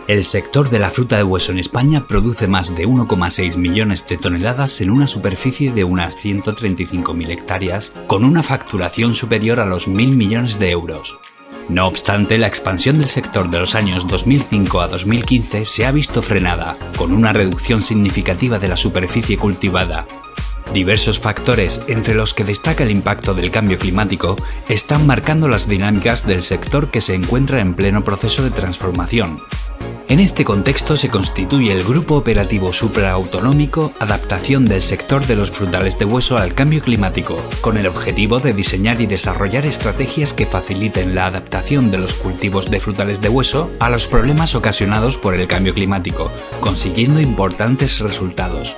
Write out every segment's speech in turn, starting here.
El sector de la fruta de hueso en España produce más de 1,6 millones de toneladas en una superficie de unas 135.000 hectáreas, con una facturación superior a los 1.000 millones de euros. No obstante, la expansión del sector de los años 2005 a 2015 se ha visto frenada, con una reducción significativa de la superficie cultivada. Diversos factores, entre los que destaca el impacto del cambio climático, están marcando las dinámicas del sector que se encuentra en pleno proceso de transformación. En este contexto se constituye el Grupo Operativo Supraautonómico Adaptación del sector de los frutales de hueso al cambio climático, con el objetivo de diseñar y desarrollar estrategias que faciliten la adaptación de los cultivos de frutales de hueso a los problemas ocasionados por el cambio climático, consiguiendo importantes resultados.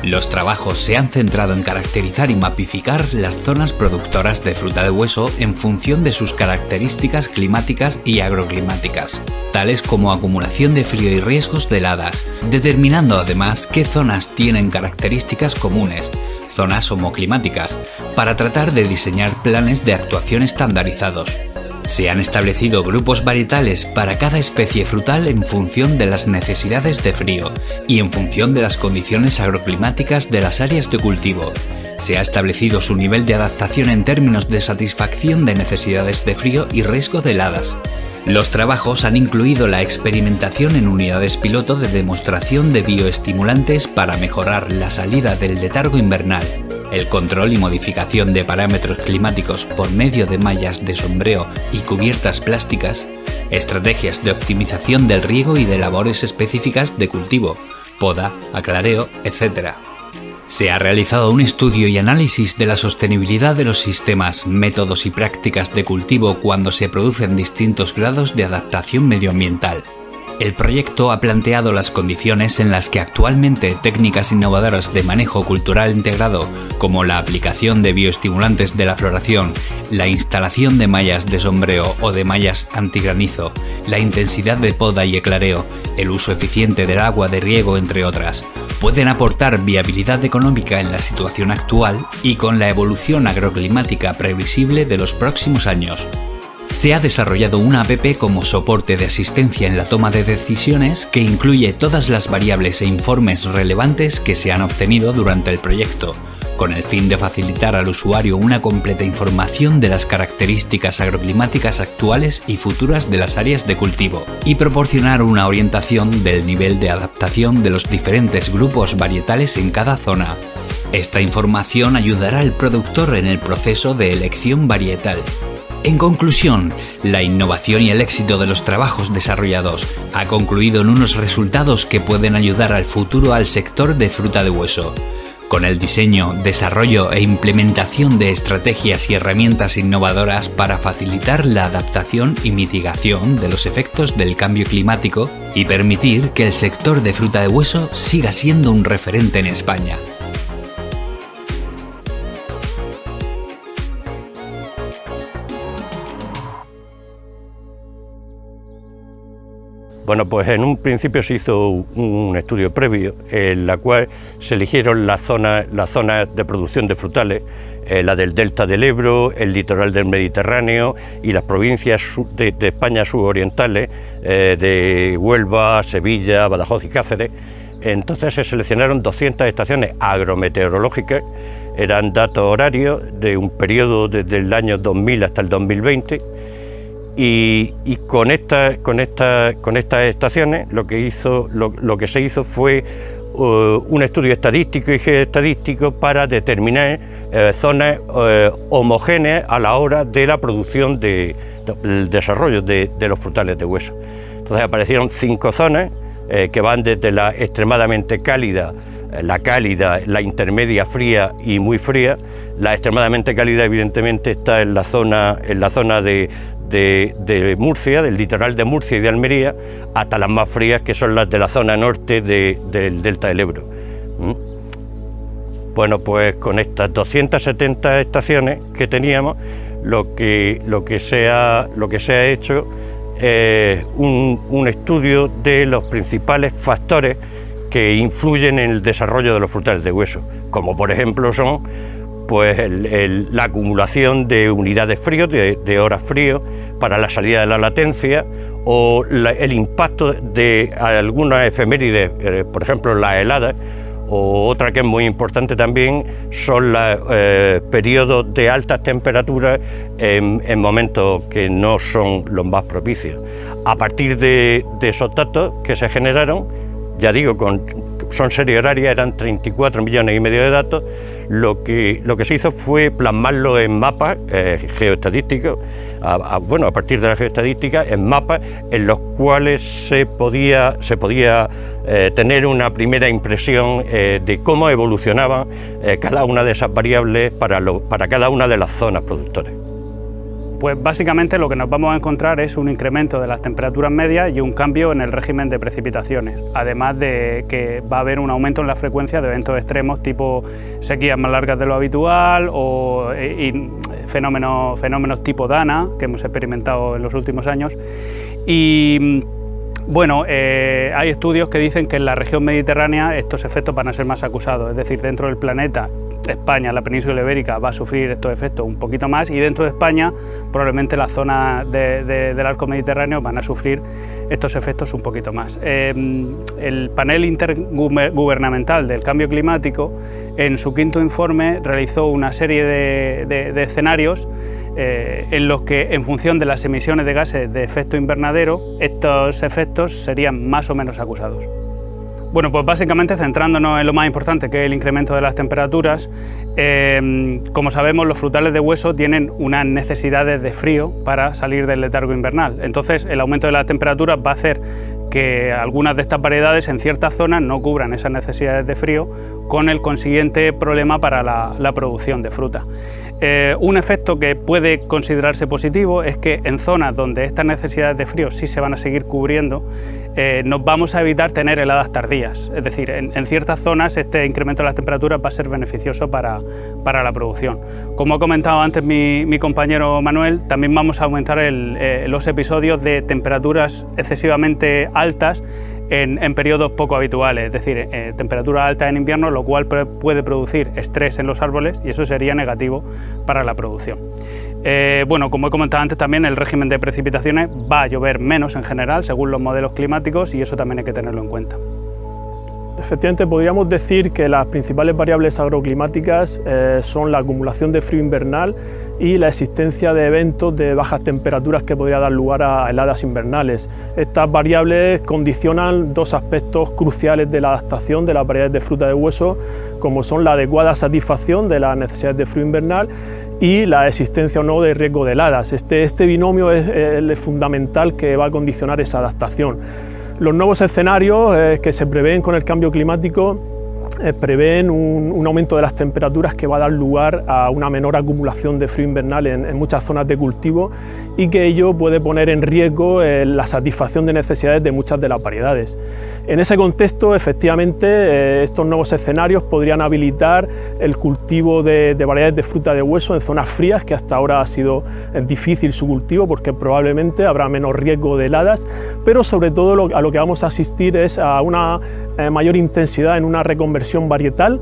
Los trabajos se han centrado en caracterizar y mapificar las zonas productoras de fruta de hueso en función de sus características climáticas y agroclimáticas, tales como acumulación de frío y riesgos de heladas, determinando además qué zonas tienen características comunes, zonas homoclimáticas, para tratar de diseñar planes de actuación estandarizados. Se han establecido grupos varietales para cada especie frutal en función de las necesidades de frío y en función de las condiciones agroclimáticas de las áreas de cultivo. Se ha establecido su nivel de adaptación en términos de satisfacción de necesidades de frío y riesgo de heladas. Los trabajos han incluido la experimentación en unidades piloto de demostración de bioestimulantes para mejorar la salida del letargo invernal, el control y modificación de parámetros climáticos por medio de mallas de sombreo y cubiertas plásticas, estrategias de optimización del riego y de labores específicas de cultivo, poda, aclareo, etc. Se ha realizado un estudio y análisis de la sostenibilidad de los sistemas, métodos y prácticas de cultivo cuando se producen distintos grados de adaptación medioambiental. El proyecto ha planteado las condiciones en las que actualmente técnicas innovadoras de manejo cultural integrado, como la aplicación de bioestimulantes de la floración, la instalación de mallas de sombreo o de mallas antigranizo, la intensidad de poda y eclareo, el uso eficiente del agua de riego, entre otras, pueden aportar viabilidad económica en la situación actual y con la evolución agroclimática previsible de los próximos años. Se ha desarrollado una app como soporte de asistencia en la toma de decisiones que incluye todas las variables e informes relevantes que se han obtenido durante el proyecto, con el fin de facilitar al usuario una completa información de las características agroclimáticas actuales y futuras de las áreas de cultivo, y proporcionar una orientación del nivel de adaptación de los diferentes grupos varietales en cada zona. Esta información ayudará al productor en el proceso de elección varietal. En conclusión, la innovación y el éxito de los trabajos desarrollados ha concluido en unos resultados que pueden ayudar al futuro al sector de fruta de hueso. Con el diseño, desarrollo e implementación de estrategias y herramientas innovadoras para facilitar la adaptación y mitigación de los efectos del cambio climático y permitir que el sector de fruta de hueso siga siendo un referente en España. Bueno, pues en un principio se hizo un estudio previo en la cual se eligieron las zonas de producción de frutales, la del delta del Ebro, el litoral del Mediterráneo y las provincias de España suborientales, de Huelva, Sevilla, Badajoz y Cáceres. Entonces se seleccionaron 200 estaciones agrometeorológicas, eran datos horarios de un periodo desde el año 2000 hasta el 2020. Y con estas estaciones lo que se hizo fue un estudio estadístico y geoestadístico para determinar zonas homogéneas a la hora de la producción del desarrollo de los frutales de hueso. Entonces aparecieron 5 zonas que van desde la extremadamente cálida, la cálida, la intermedia fría y muy fría. La extremadamente cálida evidentemente está en la zona de Murcia, del litoral de Murcia y de Almería, hasta las más frías, que son las de la zona norte del delta del Ebro. Bueno, pues con estas 270 estaciones que teníamos, lo que se ha hecho es un estudio de los principales factores que influyen en el desarrollo de los frutales de hueso, como por ejemplo son pues la acumulación de unidades frío, de horas frío, para la salida de la latencia, o el impacto de algunas efemérides, por ejemplo las heladas, o otra que es muy importante también son los periodos de altas temperaturas en momentos que no son los más propicios. A partir de esos datos que se generaron, ya digo, son serie horaria, eran 34 millones y medio de datos. Lo que se hizo fue plasmarlo en mapas geoestadísticos, a partir de la geoestadística, en mapas en los cuales se podía tener una primera impresión de cómo evolucionaban cada una de esas variables para cada una de las zonas productoras. Pues básicamente lo que nos vamos a encontrar es un incremento de las temperaturas medias y un cambio en el régimen de precipitaciones, además de que va a haber un aumento en la frecuencia de eventos extremos tipo sequías más largas de lo habitual o fenómenos tipo Dana que hemos experimentado en los últimos años. Y bueno, hay estudios que dicen que en la región mediterránea estos efectos van a ser más acusados, es decir, dentro del planeta España, la península ibérica, va a sufrir estos efectos un poquito más, y dentro de España probablemente las zonas del arco mediterráneo van a sufrir estos efectos un poquito más. El panel intergubernamental del cambio climático, en su quinto informe, realizó una serie de escenarios en los que, en función de las emisiones de gases de efecto invernadero, estos efectos serían más o menos acusados. Bueno, pues básicamente centrándonos en lo más importante, que es el incremento de las temperaturas, como sabemos, los frutales de hueso tienen unas necesidades de frío para salir del letargo invernal. Entonces, el aumento de las temperaturas va a hacer que algunas de estas variedades en ciertas zonas no cubran esas necesidades de frío, con el consiguiente problema para la producción de fruta. Un efecto que puede considerarse positivo es que en zonas donde estas necesidades de frío sí se van a seguir cubriendo, nos vamos a evitar tener heladas tardías. Es decir, en ciertas zonas este incremento de las temperaturas va a ser beneficioso para la producción. Como ha comentado antes mi compañero Manuel, también vamos a aumentar los episodios de temperaturas excesivamente altas en periodos poco habituales, es decir, temperaturas altas en invierno, lo cual puede producir estrés en los árboles y eso sería negativo para la producción. Bueno, como he comentado antes, también el régimen de precipitaciones va a llover menos en general según los modelos climáticos, y eso también hay que tenerlo en cuenta. Efectivamente, podríamos decir que las principales variables agroclimáticas son la acumulación de frío invernal y la existencia de eventos de bajas temperaturas que podría dar lugar a heladas invernales. Estas variables condicionan dos aspectos cruciales de la adaptación de las variedades de fruta de hueso, como son la adecuada satisfacción de las necesidades de frío invernal y la existencia o no de riesgo de heladas. Este binomio es fundamental, que va a condicionar esa adaptación. Los nuevos escenarios que se prevén con el cambio climático prevén un aumento de las temperaturas que va a dar lugar a una menor acumulación de frío invernal en muchas zonas de cultivo, y que ello puede poner en riesgo la satisfacción de necesidades de muchas de las variedades. En ese contexto, efectivamente, estos nuevos escenarios podrían habilitar el cultivo de variedades de fruta de hueso en zonas frías, que hasta ahora ha sido difícil su cultivo porque probablemente habrá menos riesgo de heladas, pero sobre todo a lo que vamos a asistir es a una mayor intensidad en una reconversión varietal,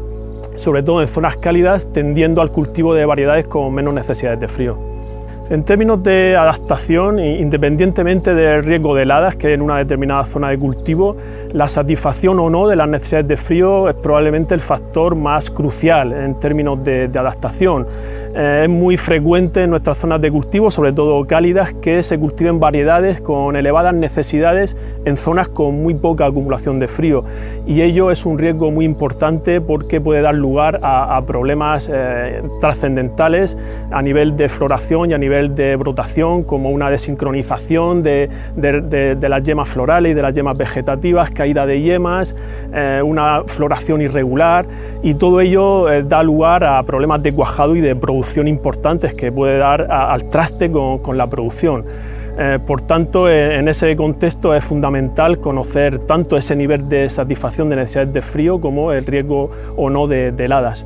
sobre todo en zonas cálidas, tendiendo al cultivo de variedades con menos necesidades de frío. En términos de adaptación, independientemente del riesgo de heladas que hay en una determinada zona de cultivo, la satisfacción o no de las necesidades de frío es probablemente el factor más crucial en términos de adaptación. Es muy frecuente en nuestras zonas de cultivo, sobre todo cálidas, que se cultiven variedades con elevadas necesidades en zonas con muy poca acumulación de frío, y ello es un riesgo muy importante porque puede dar lugar a problemas trascendentales a nivel de floración y a nivel de brotación, como una desincronización de las yemas florales y de las yemas vegetativas, caída de yemas, una floración irregular, y todo ello da lugar a problemas de cuajado y de producción importantes que puede dar al traste con la producción. Por tanto, en ese contexto es fundamental conocer tanto ese nivel de satisfacción de necesidades de frío como el riesgo o no de heladas.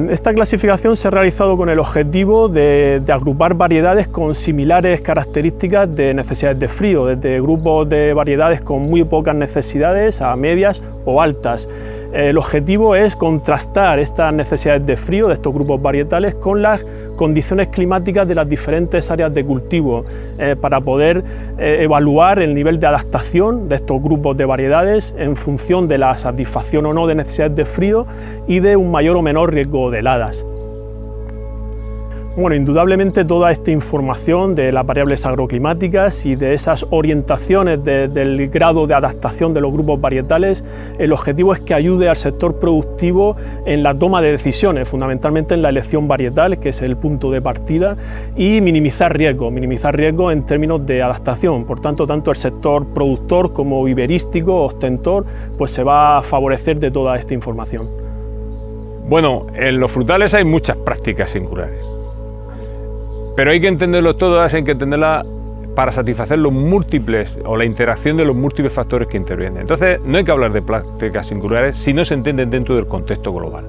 Esta clasificación se ha realizado con el objetivo de agrupar variedades con similares características de necesidades de frío, desde grupos de variedades con muy pocas necesidades a medias o altas. El objetivo es contrastar estas necesidades de frío de estos grupos varietales con las condiciones climáticas de las diferentes áreas de cultivo para poder evaluar el nivel de adaptación de estos grupos de variedades en función de la satisfacción o no de necesidades de frío y de un mayor o menor riesgo de heladas. Bueno, indudablemente toda esta información de las variables agroclimáticas y de esas orientaciones del grado de adaptación de los grupos varietales, el objetivo es que ayude al sector productivo en la toma de decisiones, fundamentalmente en la elección varietal, que es el punto de partida, y minimizar riesgos en términos de adaptación. Por tanto, tanto el sector productor como viverístico, ostentor, pues se va a favorecer de toda esta información. Bueno, en los frutales hay muchas prácticas singulares. Pero hay que entenderlo todas, hay que entenderlas para satisfacer los múltiples o la interacción de los múltiples factores que intervienen. Entonces, no hay que hablar de prácticas singulares si no se entienden dentro del contexto global.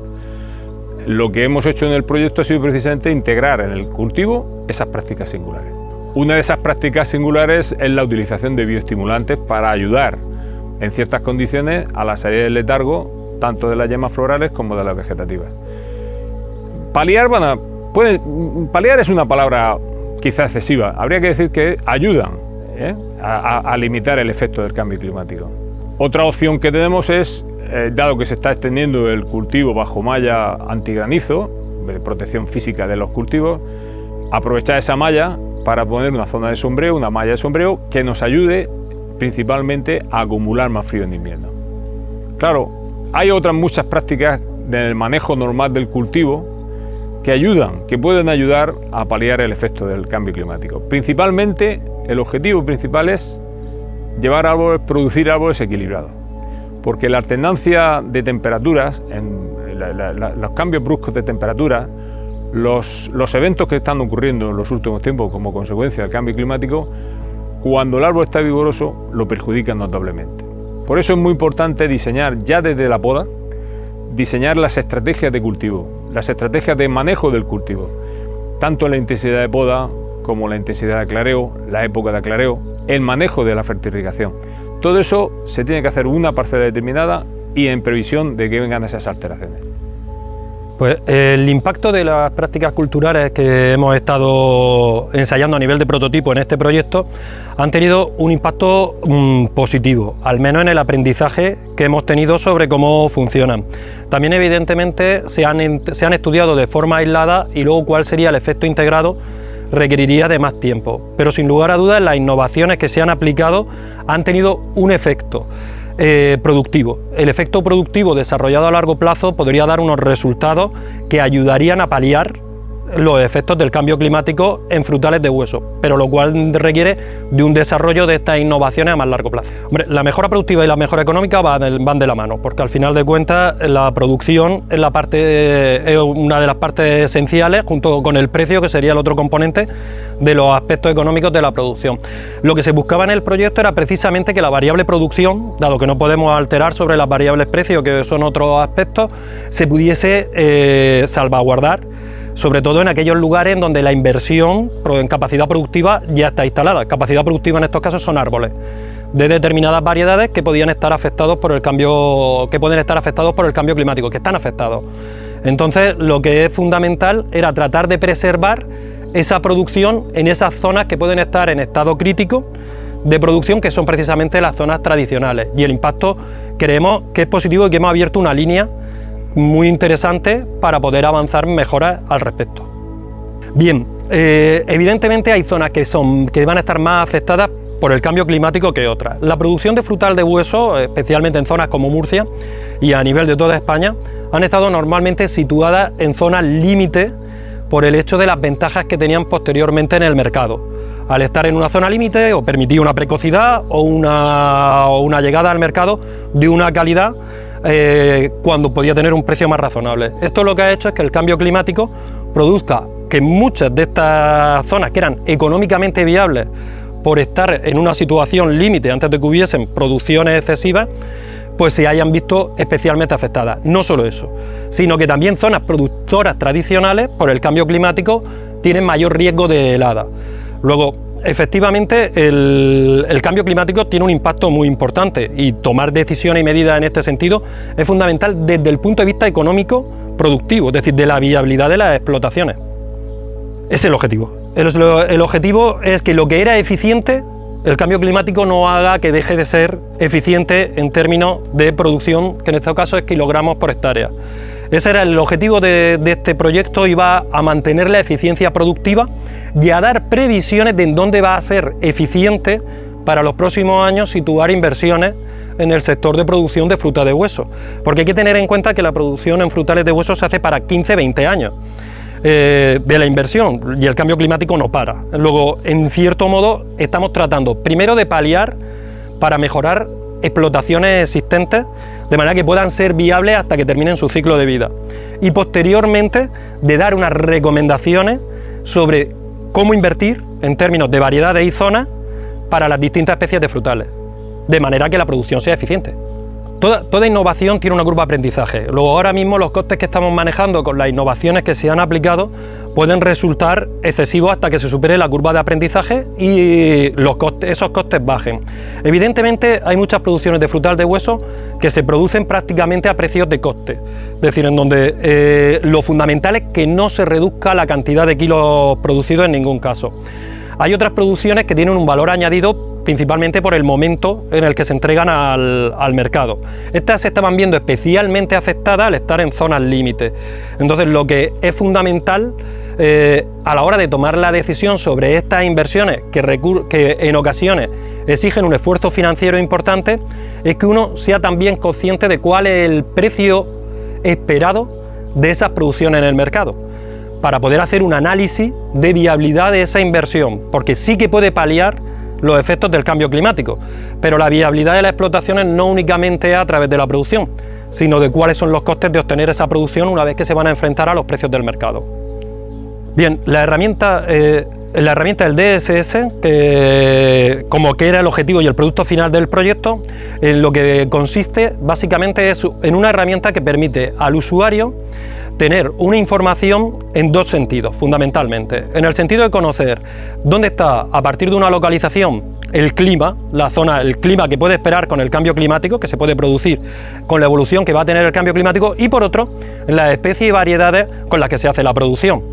Lo que hemos hecho en el proyecto ha sido precisamente integrar en el cultivo esas prácticas singulares. Una de esas prácticas singulares es la utilización de bioestimulantes para ayudar en ciertas condiciones a la salida del letargo, tanto de las yemas florales como de las vegetativas. Paliar es una palabra quizá excesiva, habría que decir que ayudan a limitar el efecto del cambio climático. Otra opción que tenemos es, dado que se está extendiendo el cultivo bajo malla antigranizo, de protección física de los cultivos, aprovechar esa malla para poner una zona de sombreo, una malla de sombreo que nos ayude principalmente a acumular más frío en invierno. Claro, hay otras muchas prácticas del manejo normal del cultivo que pueden ayudar a paliar el efecto del cambio climático. Principalmente, el objetivo principal es producir árboles equilibrados, porque la alternancia de temperaturas, los cambios bruscos de temperatura, los eventos que están ocurriendo en los últimos tiempos como consecuencia del cambio climático, cuando el árbol está vigoroso, lo perjudican notablemente. Por eso es muy importante diseñar ya desde la poda, diseñar las estrategias de cultivo, las estrategias de manejo del cultivo, tanto la intensidad de poda como la intensidad de aclareo, la época de aclareo, el manejo de la fertirrigación. Todo eso se tiene que hacer una parcela determinada y en previsión de que vengan esas alteraciones. Pues el impacto de las prácticas culturales que hemos estado ensayando a nivel de prototipo en este proyecto han tenido un impacto positivo, al menos en el aprendizaje que hemos tenido sobre cómo funcionan. También evidentemente se han estudiado de forma aislada y luego cuál sería el efecto integrado requeriría de más tiempo, pero sin lugar a dudas las innovaciones que se han aplicado han tenido un efecto productivo. El efecto productivo desarrollado a largo plazo podría dar unos resultados que ayudarían a paliar los efectos del cambio climático en frutales de hueso, pero lo cual requiere de un desarrollo de estas innovaciones a más largo plazo. Hombre, la mejora productiva y la mejora económica van de la mano, porque al final de cuentas la producción es una de las partes esenciales, junto con el precio, que sería el otro componente de los aspectos económicos de la producción. Lo que se buscaba en el proyecto era precisamente que la variable producción, dado que no podemos alterar sobre las variables precio, que son otros aspectos, se pudiese salvaguardar, sobre todo en aquellos lugares en donde la inversión en capacidad productiva ya está instalada. Capacidad productiva en estos casos son árboles de determinadas variedades que pueden estar afectados por el cambio climático, que están afectados. Entonces, lo que es fundamental era tratar de preservar esa producción en esas zonas que pueden estar en estado crítico de producción, que son precisamente las zonas tradicionales. Y el impacto creemos que es positivo y que hemos abierto una línea muy interesante para poder avanzar mejoras al respecto. Bien, evidentemente hay zonas que van a estar más afectadas por el cambio climático que otras. La producción de frutal de hueso, especialmente en zonas como Murcia y a nivel de toda España, han estado normalmente situadas en zonas límite por el hecho de las ventajas que tenían posteriormente en el mercado. Al estar en una zona límite o permitía una precocidad o una llegada al mercado de una calidad cuando podía tener un precio más razonable. Esto lo que ha hecho es que el cambio climático produzca que muchas de estas zonas que eran económicamente viables por estar en una situación límite antes de que hubiesen producciones excesivas, pues se hayan visto especialmente afectadas. No solo eso, sino que también zonas productoras tradicionales por el cambio climático tienen mayor riesgo de helada. Luego, efectivamente el cambio climático tiene un impacto muy importante y tomar decisiones y medidas en este sentido es fundamental desde el punto de vista económico productivo, es decir, de la viabilidad de las explotaciones. Ese es el objetivo. El objetivo es que lo que era eficiente, el cambio climático no haga que deje de ser eficiente en términos de producción, que en este caso es kilogramos por hectárea. Ese era el objetivo de este proyecto, iba a mantener la eficiencia productiva y a dar previsiones de en dónde va a ser eficiente para los próximos años situar inversiones en el sector de producción de fruta de hueso. Porque hay que tener en cuenta que la producción en frutales de hueso se hace para 15-20 años de la inversión y el cambio climático no para. Luego, en cierto modo, estamos tratando primero de paliar para mejorar explotaciones existentes de manera que puedan ser viables hasta que terminen su ciclo de vida y posteriormente de dar unas recomendaciones sobre cómo invertir en términos de variedades y zonas para las distintas especies de frutales, de manera que la producción sea eficiente. Toda innovación tiene una curva de aprendizaje. Luego, ahora mismo los costes que estamos manejando con las innovaciones que se han aplicado pueden resultar excesivos hasta que se supere la curva de aprendizaje y esos costes bajen. Evidentemente hay muchas producciones de frutal de hueso que se producen prácticamente a precios de coste, es decir, en donde lo fundamental es que no se reduzca la cantidad de kilos producidos en ningún caso. Hay otras producciones que tienen un valor añadido principalmente por el momento en el que se entregan al mercado. Estas se estaban viendo especialmente afectadas al estar en zonas límite. Entonces, lo que es fundamental a la hora de tomar la decisión sobre estas inversiones que en ocasiones exigen un esfuerzo financiero importante, es que uno sea también consciente de cuál es el precio esperado de esas producciones en el mercado, para poder hacer un análisis de viabilidad de esa inversión, porque sí que puede paliar los efectos del cambio climático, pero la viabilidad de las explotaciones no únicamente es a través de la producción, sino de cuáles son los costes de obtener esa producción una vez que se van a enfrentar a los precios del mercado. Bien, la herramienta del DSS, como que era el objetivo y el producto final del proyecto, en lo que consiste básicamente es en una herramienta que permite al usuario tener una información en dos sentidos, fundamentalmente. En el sentido de conocer dónde está, a partir de una localización, el clima, el clima que puede esperar con el cambio climático, que se puede producir con la evolución que va a tener el cambio climático, y por otro, las especies y variedades con las que se hace la producción.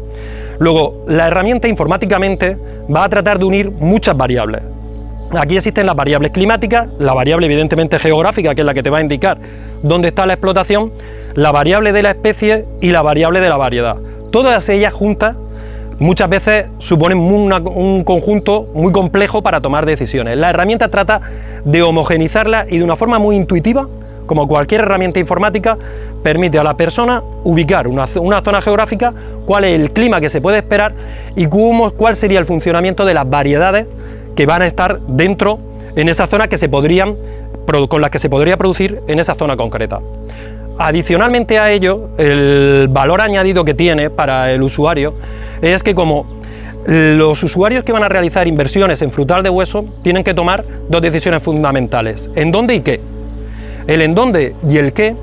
Luego, la herramienta informáticamente va a tratar de unir muchas variables. Aquí existen las variables climáticas, la variable evidentemente geográfica, que es la que te va a indicar dónde está la explotación, la variable de la especie y la variable de la variedad. Todas ellas juntas muchas veces suponen un conjunto muy complejo para tomar decisiones. La herramienta trata de homogeneizarlas y de una forma muy intuitiva, como cualquier herramienta informática, permite a la persona ubicar una zona geográfica, cuál es el clima que se puede esperar y cuál sería el funcionamiento de las variedades que van a estar dentro en esa zona con las que se podría producir en esa zona concreta. Adicionalmente a ello, el valor añadido que tiene para el usuario es que como los usuarios que van a realizar inversiones en frutal de hueso tienen que tomar dos decisiones fundamentales: en dónde y qué. El en dónde y el qué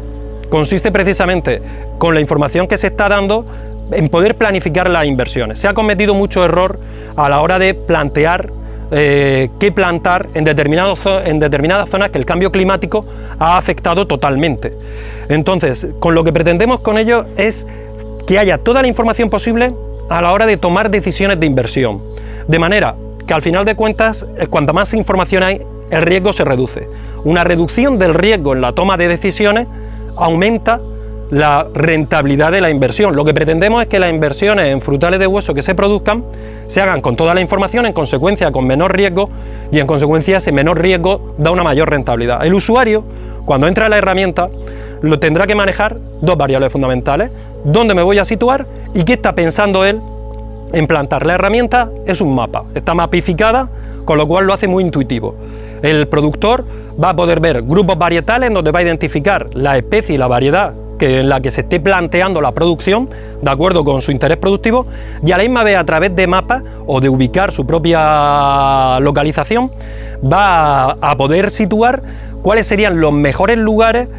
consiste precisamente con la información que se está dando en poder planificar las inversiones. Se ha cometido mucho error a la hora de plantear qué plantar en determinadas zonas que el cambio climático ha afectado totalmente. Entonces, con lo que pretendemos con ello es que haya toda la información posible a la hora de tomar decisiones de inversión, de manera que al final de cuentas, cuanta más información hay, el riesgo se reduce. Una reducción del riesgo en la toma de decisiones aumenta la rentabilidad de la inversión. Lo que pretendemos es que las inversiones en frutales de hueso que se produzcan se hagan con toda la información, en consecuencia con menor riesgo, y en consecuencia ese menor riesgo da una mayor rentabilidad. El usuario, cuando entra a la herramienta, lo tendrá que manejar dos variables fundamentales: dónde me voy a situar y qué está pensando él en plantar. La herramienta es un mapa, está mapificada, con lo cual lo hace muy intuitivo. El productor va a poder ver grupos varietales en donde va a identificar la especie y la variedad en la que se esté planteando la producción de acuerdo con su interés productivo, y a la misma vez, a través de mapas o de ubicar su propia localización, va a poder situar cuáles serían los mejores lugares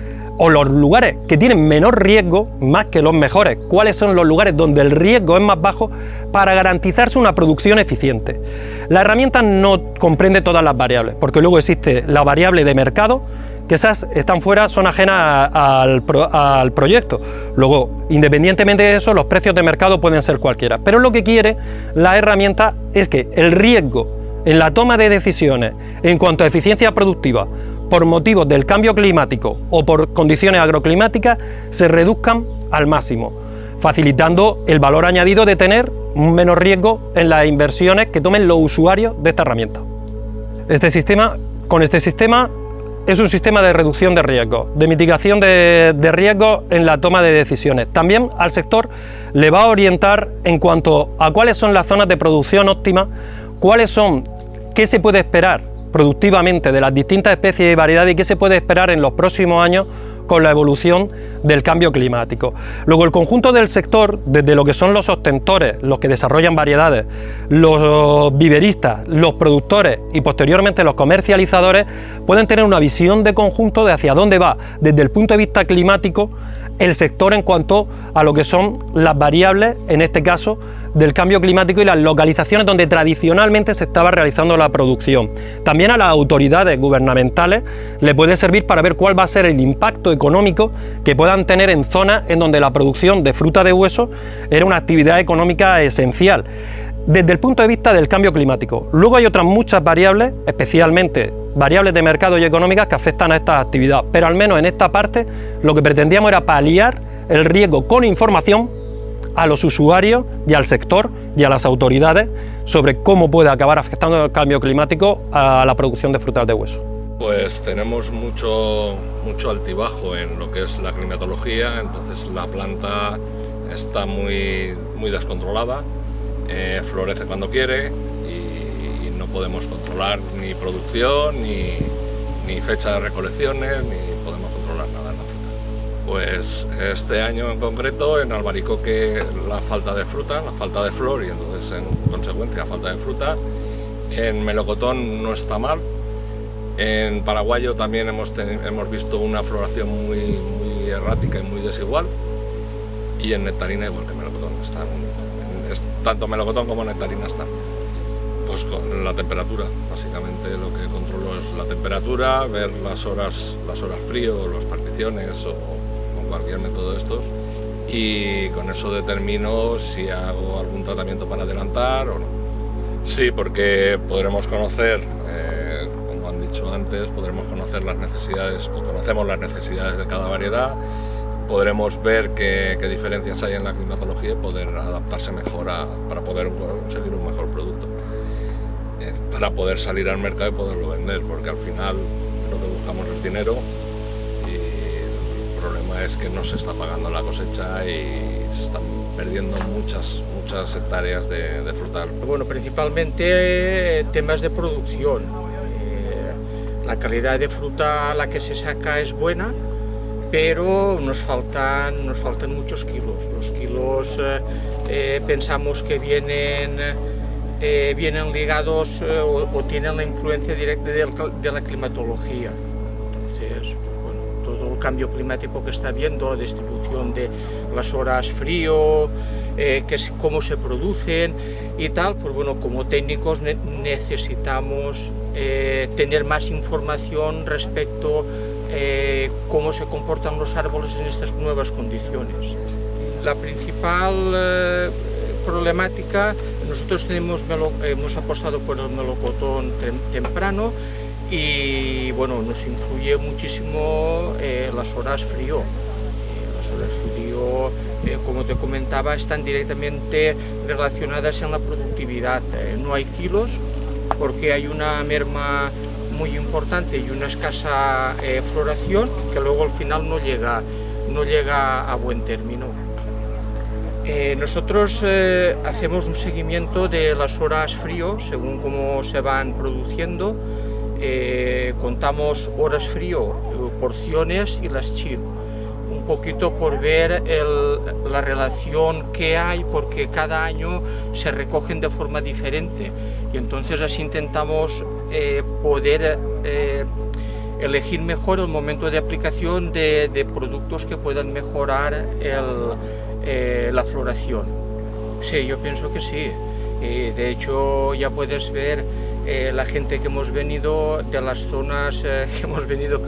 o los lugares que tienen menor riesgo más que los mejores, cuáles son los lugares donde el riesgo es más bajo para garantizarse una producción eficiente. La herramienta no comprende todas las variables, porque luego existe la variable de mercado, que esas están fuera, son ajenas al proyecto. Luego, independientemente de eso, los precios de mercado pueden ser cualquiera. Pero lo que quiere la herramienta es que el riesgo en la toma de decisiones en cuanto a eficiencia productiva por motivos del cambio climático o por condiciones agroclimáticas se reduzcan al máximo, facilitando el valor añadido de tener un menor riesgo en las inversiones que tomen los usuarios de esta herramienta. Con este sistema es un sistema de reducción de riesgos, de mitigación de riesgos en la toma de decisiones. También al sector le va a orientar en cuanto a cuáles son las zonas de producción óptimas, qué se puede esperar productivamente de las distintas especies y variedades y qué se puede esperar en los próximos años con la evolución del cambio climático. Luego el conjunto del sector, desde lo que son los sostentores, los que desarrollan variedades, los viveristas, los productores y posteriormente los comercializadores, pueden tener una visión de conjunto de hacia dónde va desde el punto de vista climático el sector en cuanto a lo que son las variables, en este caso, del cambio climático y las localizaciones donde tradicionalmente se estaba realizando la producción. También a las autoridades gubernamentales le puede servir para ver cuál va a ser el impacto económico que puedan tener en zonas en donde la producción de fruta de hueso era una actividad económica esencial desde el punto de vista del cambio climático. Luego hay otras muchas variables, especialmente variables de mercado y económicas que afectan a esta actividad, pero al menos en esta parte lo que pretendíamos era paliar el riesgo con información a los usuarios y al sector y a las autoridades sobre cómo puede acabar afectando el cambio climático a la producción de frutas de hueso. Pues tenemos mucho altibajo en lo que es la climatología, entonces la planta está muy descontrolada, florece cuando quiere y no podemos controlar ni producción, ni fecha de recolecciones, ni podemos controlar nada en la fruta. Pues este año en concreto en Albaricoque la falta de fruta, la falta de flor y entonces en consecuencia falta de fruta. En melocotón no está mal. En paraguayo también hemos visto una floración muy errática y muy desigual. Y en nectarina igual que melocotón. Tanto melocotón como nectarina están. Pues con la temperatura, básicamente lo que controlo es la temperatura, ver las horas frío, las particiones o cualquier método de estos y con eso determino si hago algún tratamiento para adelantar o no. Sí, porque podremos conocer, como han dicho antes, podremos conocer las necesidades o conocemos las necesidades de cada variedad, podremos ver qué diferencias hay en la climatología y poder adaptarse mejor para poder conseguir un mejor producto, para poder salir al mercado y poderlo vender, porque al final lo que buscamos es dinero. El problema es que no se está pagando la cosecha y se están perdiendo muchas hectáreas de frutal. Bueno, principalmente temas de producción. La calidad de fruta la que se saca es buena, pero nos faltan muchos kilos. Los kilos pensamos que vienen ligados o tienen la influencia directa de la climatología. Entonces, todo el cambio climático que está habiendo, la distribución de las horas frío, cómo se producen y tal, pues bueno, como técnicos necesitamos tener más información respecto a cómo se comportan los árboles en estas nuevas condiciones. La principal problemática, nosotros hemos apostado por el melocotón temprano y bueno, nos influye muchísimo las horas frío. Las horas frío, como te comentaba, están directamente relacionadas en la productividad. No hay kilos porque hay una merma muy importante y una escasa floración que luego al final no llega a buen término. Nosotros hacemos un seguimiento de las horas frío según cómo se van produciendo. Contamos horas frío, porciones y las chill, un poquito por ver la relación que hay, porque cada año se recogen de forma diferente y entonces así intentamos poder elegir mejor el momento de aplicación de productos que puedan mejorar la floración. Sí, yo pienso que sí. De hecho, ya puedes ver la gente que hemos venido de las zonas que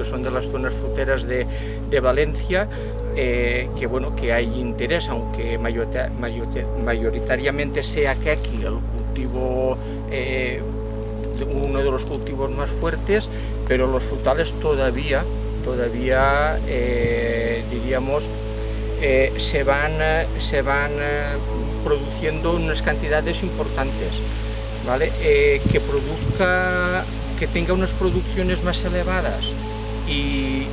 son de las zonas fruteras de Valencia, que bueno, que hay interés, aunque mayoritariamente sea que aquí el cultivo, uno de los cultivos más fuertes, pero los frutales todavía diríamos, se van produciendo unas cantidades importantes, ¿vale? Que tenga unas producciones más elevadas y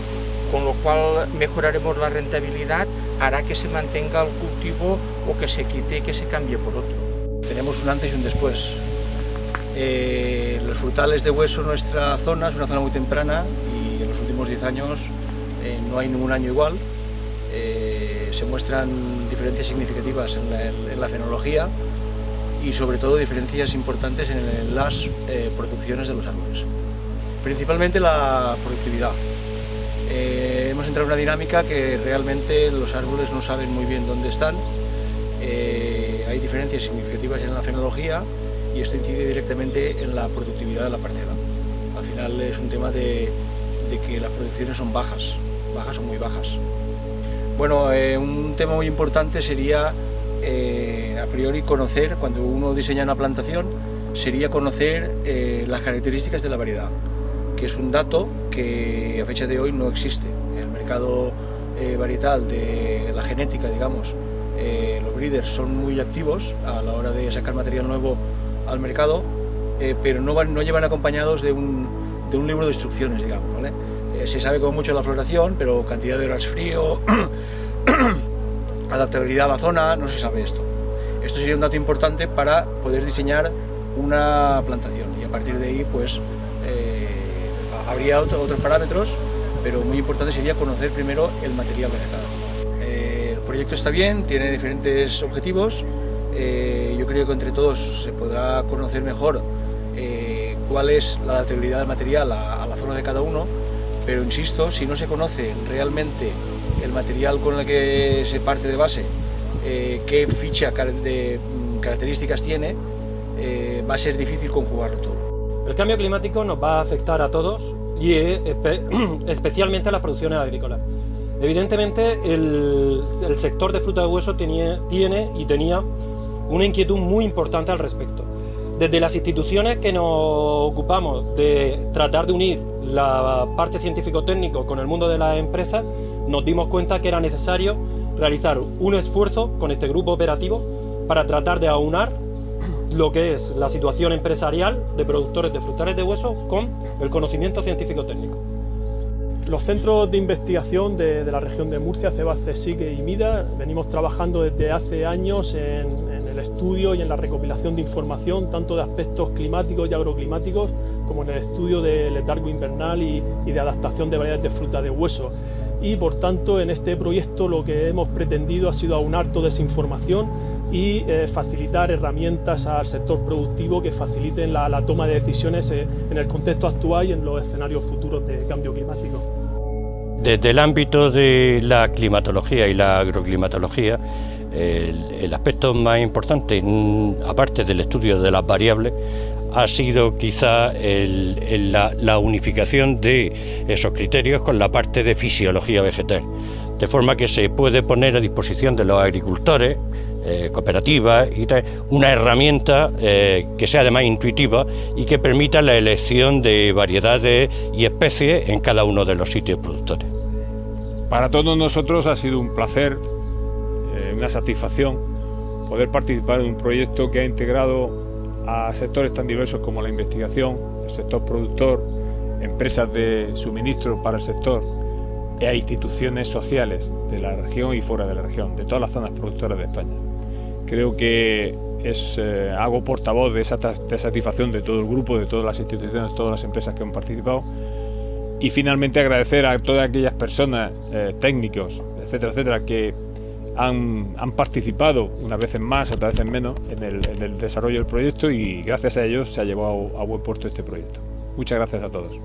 con lo cual mejoraremos la rentabilidad, hará que se mantenga el cultivo o que se quite y que se cambie por otro. Tenemos un antes y un después. Los frutales de hueso en nuestra zona es una zona muy temprana y en los últimos 10 años no hay ningún año igual. Se muestran diferencias significativas en la fenología y sobre todo diferencias importantes en las producciones de los árboles. Principalmente la productividad. Hemos entrado en una dinámica que realmente los árboles no saben muy bien dónde están. Hay diferencias significativas en la fenología y esto incide directamente en la productividad de la parcela. Al final es un tema de que las producciones son bajas o muy bajas. Bueno, un tema muy importante sería a priori conocer, cuando uno diseña una plantación, sería conocer las características de la variedad, que es un dato que a fecha de hoy no existe. El mercado varietal de la genética, digamos, los breeders son muy activos a la hora de sacar material nuevo al mercado, pero no llevan acompañados de un libro de instrucciones, digamos, ¿vale? Se sabe como mucho la floración, pero cantidad de horas frío, adaptabilidad a la zona, no se sabe esto. Esto sería un dato importante para poder diseñar una plantación y a partir de ahí pues habría otros parámetros, pero muy importante sería conocer primero el material vegetal. El proyecto está bien, tiene diferentes objetivos. Yo creo que entre todos se podrá conocer mejor cuál es la adaptabilidad del material a la zona de cada uno, pero insisto, si no se conoce realmente el material con el que se parte de base, qué ficha de características tiene, va a ser difícil conjugarlo todo. El cambio climático nos va a afectar a todos y especialmente a las producciones agrícolas. Evidentemente el sector de fruta de hueso tiene y tenía una inquietud muy importante al respecto. Desde las instituciones que nos ocupamos de tratar de unir la parte científico-técnico con el mundo de las empresas, nos dimos cuenta que era necesario realizar un esfuerzo con este grupo operativo para tratar de aunar lo que es la situación empresarial de productores de frutales de hueso con el conocimiento científico-técnico. Los centros de investigación de la región de Murcia, CEBAS, CSIC y MIDA, venimos trabajando desde hace años en el estudio y en la recopilación de información, tanto de aspectos climáticos y agroclimáticos, como en el estudio de letargo invernal y de adaptación de variedades de fruta de hueso. Y por tanto, en este proyecto lo que hemos pretendido ha sido aunar toda esa información y facilitar herramientas al sector productivo que faciliten la toma de decisiones en el contexto actual y en los escenarios futuros de cambio climático. Desde el ámbito de la climatología y la agroclimatología, el aspecto más importante, aparte del estudio de las variables, ha sido quizá la unificación de esos criterios con la parte de fisiología vegetal, de forma que se puede poner a disposición de los agricultores, cooperativas y tal, una herramienta que sea además intuitiva y que permita la elección de variedades y especies en cada uno de los sitios productores. Para todos nosotros ha sido un placer, una satisfacción poder participar en un proyecto que ha integrado a sectores tan diversos como la investigación, el sector productor, empresas de suministro para el sector y a instituciones sociales de la región y fuera de la región, de todas las zonas productoras de España. Creo que hago portavoz de esa satisfacción de todo el grupo, de todas las instituciones, de todas las empresas que han participado y finalmente agradecer a todas aquellas personas, técnicos, etcétera, etcétera, que han participado unas veces más, otras veces menos en el desarrollo del proyecto y gracias a ellos se ha llevado a buen puerto este proyecto. Muchas gracias a todos.